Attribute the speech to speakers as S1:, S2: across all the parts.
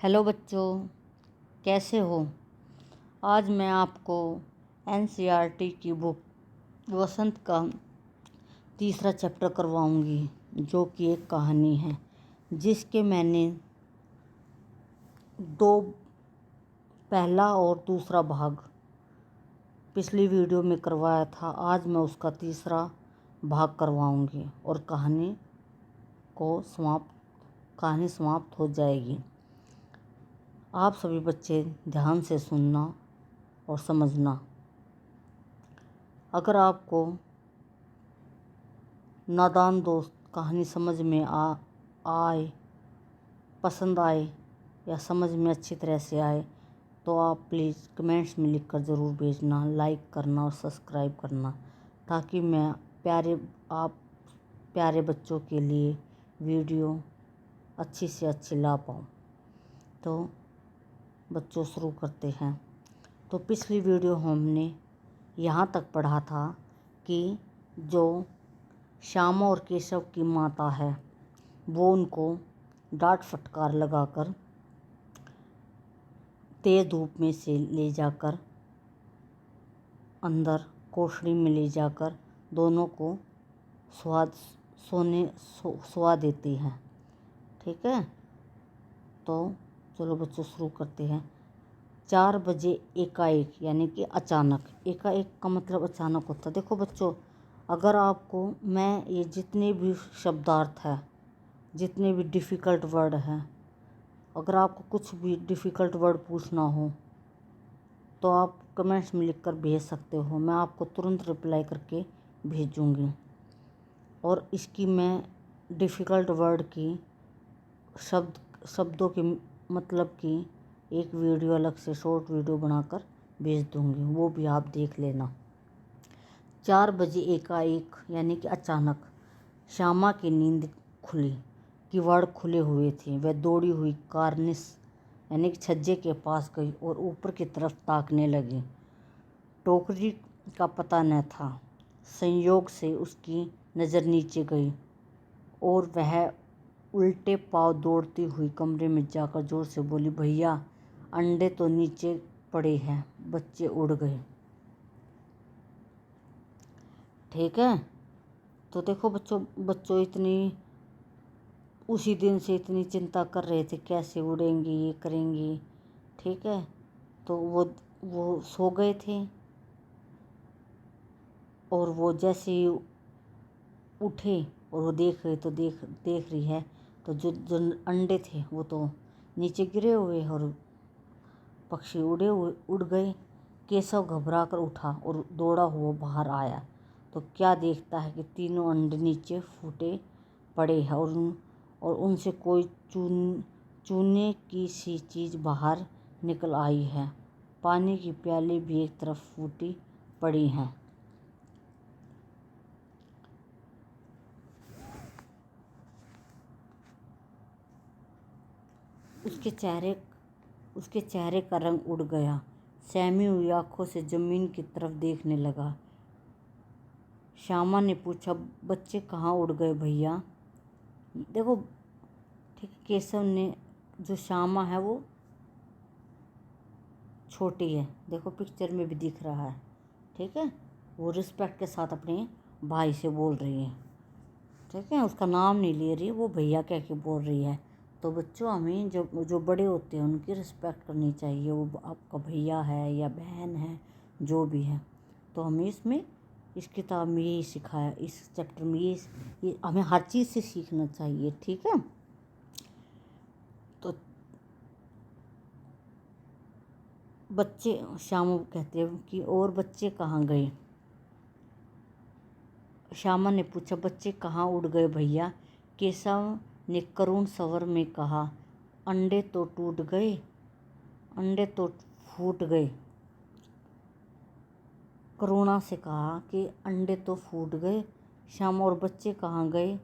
S1: Hello बच्चों, कैसे हो। आज मैं आपको एनसीईआरटी की बुक वसंत का तीसरा चैप्टर करवाऊंगी, जो कि एक कहानी है जिसके मैंने दो पहला और दूसरा भाग पिछली वीडियो में करवाया था। आज मैं उसका तीसरा भाग करवाऊंगी और कहानी समाप्त हो जाएगी। आप सभी बच्चे ध्यान से सुनना और समझना। अगर आपको नादान दोस्त कहानी समझ में आए, पसंद आए या समझ में अच्छी तरह से आए तो आप प्लीज़ कमेंट्स में लिखकर ज़रूर भेजना, लाइक करना और सब्सक्राइब करना, ताकि मैं प्यारे बच्चों के लिए वीडियो अच्छी से अच्छी ला पाऊँ। तो बच्चों शुरू करते हैं। तो पिछली वीडियो हमने यहाँ तक पढ़ा था कि जो श्यामा और केशव की माता है वो उनको डांट फटकार लगाकर तेज धूप में से ले जाकर अंदर कोठरी में ले जाकर दोनों को सुला देती हैं। ठीक है, तो चलो बच्चों शुरू करते हैं। 4 बजे एकाएक, यानी कि अचानक। एकाएक का मतलब अचानक होता है। देखो बच्चों, अगर आपको मैं ये जितने भी शब्दार्थ है, जितने भी डिफ़िकल्ट वर्ड हैं, अगर आपको कुछ भी डिफ़िकल्ट वर्ड पूछना हो तो आप कमेंट्स में लिखकर भेज सकते हो। मैं आपको तुरंत रिप्लाई करके भेजूँगी। और इसकी मैं डिफ़िकल्ट वर्ड की शब्दों के मतलब की एक वीडियो अलग से शॉर्ट वीडियो बनाकर भेज दूँगी, वो भी आप देख लेना। 4 बजे एकाएक, यानी कि अचानक श्यामा की नींद खुली। किवाड़ खुले हुए थे। वह दौड़ी हुई कार्निस यानी कि छज्जे के पास गई और ऊपर की तरफ ताकने लगी। टोकरी का पता न था। संयोग से उसकी नज़र नीचे गई और वह उल्टे पांव दौड़ती हुई कमरे में जाकर जोर से बोली, भैया अंडे तो नीचे पड़े हैं, बच्चे उड़ गए। ठीक है, तो देखो बच्चों उसी दिन से इतनी चिंता कर रहे थे कैसे उड़ेंगे, ये करेंगे। ठीक है, तो वो सो गए थे और वो जैसे ही उठे और वो देख रही है तो जो अंडे थे वो तो नीचे गिरे हुए और पक्षी उड़ गए। केशव घबरा कर उठा और दौड़ा हुआ बाहर आया तो क्या देखता है कि तीनों अंडे नीचे फूटे पड़े हैं और उनसे कोई चूने की सी चीज़ बाहर निकल आई है। पानी की प्याली भी एक तरफ फूटी पड़ी हैं। उसके चेहरे का रंग उड़ गया। सहमी हुई आंखों से जमीन की तरफ देखने लगा। श्यामा ने पूछा, बच्चे कहाँ उड़ गए भैया। देखो ठीक, केशव ने, जो श्यामा है वो छोटी है, देखो पिक्चर में भी दिख रहा है। ठीक है, वो रिस्पेक्ट के साथ अपने भाई से बोल रही है। ठीक है, उसका नाम नहीं ले रही, वो भैया कह के बोल रही है। तो बच्चों, हमें जो बड़े होते हैं उनकी रिस्पेक्ट करनी चाहिए। वो आपका भैया है या बहन है, जो भी है। तो हमें इस किताब में यही सिखाया, इस चैप्टर में ये हमें हर चीज़ से सीखना चाहिए। ठीक है, तो बच्चे, श्यामा कहते हैं कि और बच्चे कहाँ गए। श्यामा ने पूछा, बच्चे कहाँ उड़ गए भैया। केशव ने करुण स्वर में कहा, अंडे तो टूट गए, अंडे तो फूट गए। करुणा से कहा कि अंडे तो फूट गए। श्यामा, और बच्चे कहाँ गए।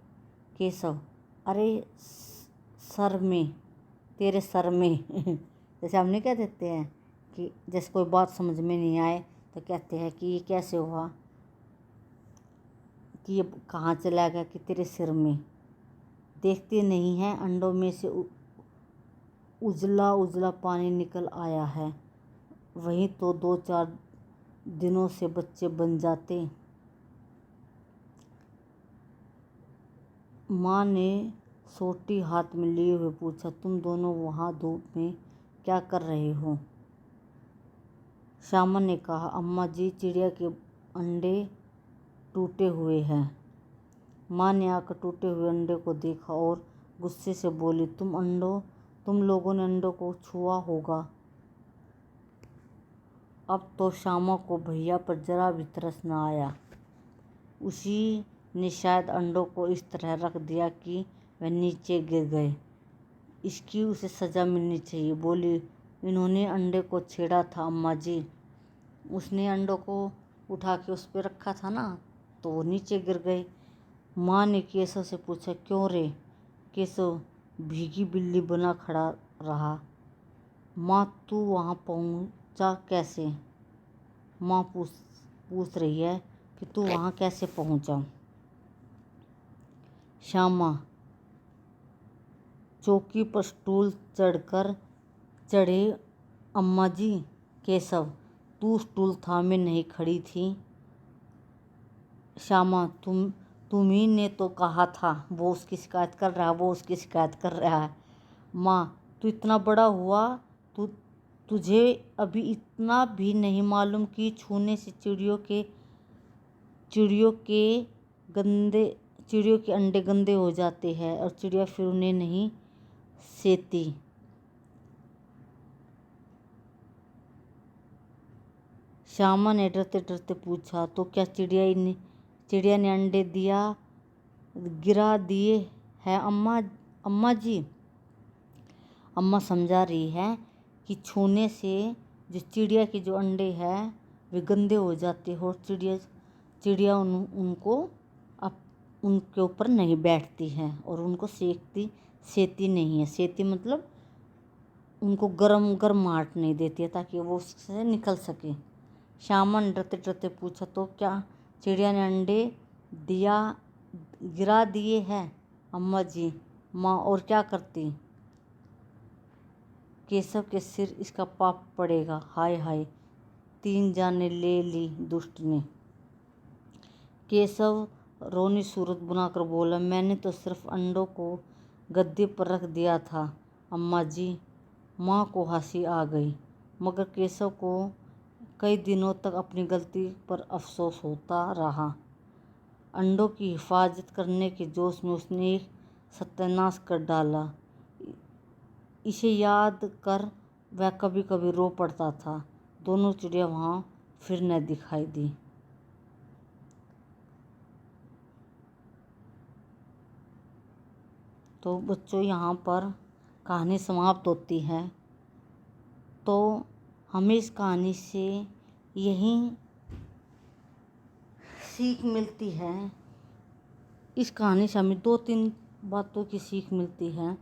S1: केशव, अरे सर में, तेरे सर में जैसे हमने कह देते हैं कि जैसे कोई बात समझ में नहीं आए तो कहते हैं कि ये कैसे हुआ, कि ये कहाँ चला गया, कि तेरे सिर में। देखते नहीं हैं अंडों में से उजला उजला पानी निकल आया है। वहीं तो 2-4 दिनों से बच्चे बन जाते। माँ ने सोटी हाथ में लिए हुए पूछा, तुम दोनों वहाँ धूप में क्या कर रहे हो? श्यामा ने कहा, अम्मा जी, चिड़िया के अंडे टूटे हुए हैं। माँ ने आकर टूटे हुए अंडे को देखा और गुस्से से बोली, तुम लोगों ने अंडों को छुआ होगा। अब तो श्यामा को भैया पर जरा भी तरस न आया। उसी ने शायद अंडों को इस तरह रख दिया कि वह नीचे गिर गए। इसकी उसे सज़ा मिलनी चाहिए। बोली, इन्होंने अंडे को छेड़ा था अम्मा जी। उसने अंडों को उठा के उस पर रखा था ना, तो वो नीचे गिर गए। माँ ने केशव से पूछा, क्यों रे? केशव भीगी बिल्ली बना खड़ा रहा। माँ, तू वहाँ पहुँचा कैसे? माँ पूछ रही है कि तू वहाँ कैसे पहुँचा? श्यामा, चौकी पर स्टूल चढ़े अम्मा जी। केशव, तू स्टूल थामे नहीं खड़ी थी। श्यामा, तुम्ही ने तो कहा था वो उसकी शिकायत कर रहा है। माँ, तू इतना बड़ा हुआ, तुझे अभी इतना भी नहीं मालूम कि छूने से चिड़ियों के अंडे गंदे हो जाते हैं और चिड़िया फिर उन्हें नहीं सेती। श्यामा ने डरते डरते पूछा, तो क्या चिड़िया ने अंडे गिरा दिए हैं अम्मा जी? अम्मा समझा रही है कि छूने से जो चिड़िया के जो अंडे हैं वे गंदे हो जाते हैं और चिड़िया उनके ऊपर नहीं बैठती है और उनको सेती नहीं है। सेती मतलब उनको गर्माहट नहीं देती है ताकि वो उससे निकल सके। श्यामा ने डरते डरते पूछा, तो क्या चिड़िया ने अंडे गिरा दिए हैं अम्मा जी? माँ, और क्या करती? केशव के सिर इसका पाप पड़ेगा। हाय हाय, 3 जाने ले ली दुष्ट ने। केशव रोनी सूरत बनाकर बोला, मैंने तो सिर्फ अंडों को गद्दे पर रख दिया था अम्मा जी। माँ को हंसी आ गई, मगर केशव को कई दिनों तक अपनी गलती पर अफसोस होता रहा। अंडों की हिफाजत करने के जोश में उसने एक सत्यानाश कर डाला। इसे याद कर वह कभी कभी रो पड़ता था। दोनों चिड़िया वहाँ फिर न दिखाई दी। तो बच्चों, यहाँ पर कहानी समाप्त होती है। तो हमें इस कहानी से यही सीख मिलती है। इस कहानी से हमें 2-3 बातों की सीख मिलती है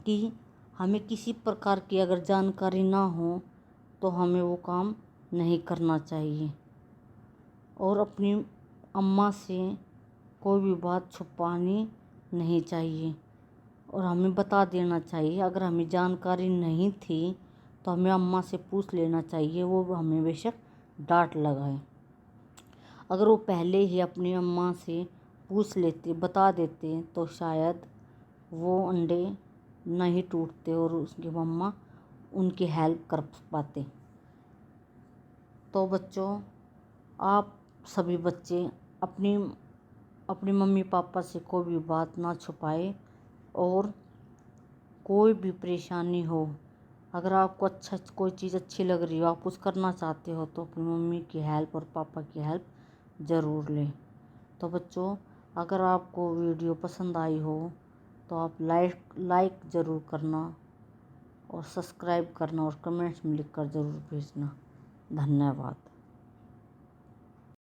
S1: कि हमें किसी प्रकार की अगर जानकारी ना हो तो हमें वो काम नहीं करना चाहिए और अपनी अम्मा से कोई भी बात छुपानी नहीं चाहिए और हमें बता देना चाहिए। अगर हमें जानकारी नहीं थी तो हमें अम्मा से पूछ लेना चाहिए, वो हमें बेशक डांट लगाए। अगर वो पहले ही अपनी अम्मा से पूछ लेते, बता देते, तो शायद वो अंडे नहीं टूटते और उसकी मम्मा उनकी हेल्प कर पाते। तो बच्चों, आप सभी बच्चे अपनी मम्मी पापा से कोई भी बात ना छुपाए और कोई भी परेशानी हो, अगर आपको कोई चीज़ अच्छी लग रही हो, आप कुछ करना चाहते हो, तो अपनी मम्मी की हेल्प और पापा की हेल्प ज़रूर लें। तो बच्चों, अगर आपको वीडियो पसंद आई हो तो आप लाइक ज़रूर करना और सब्सक्राइब करना और कमेंट्स में लिखकर ज़रूर भेजना। धन्यवाद।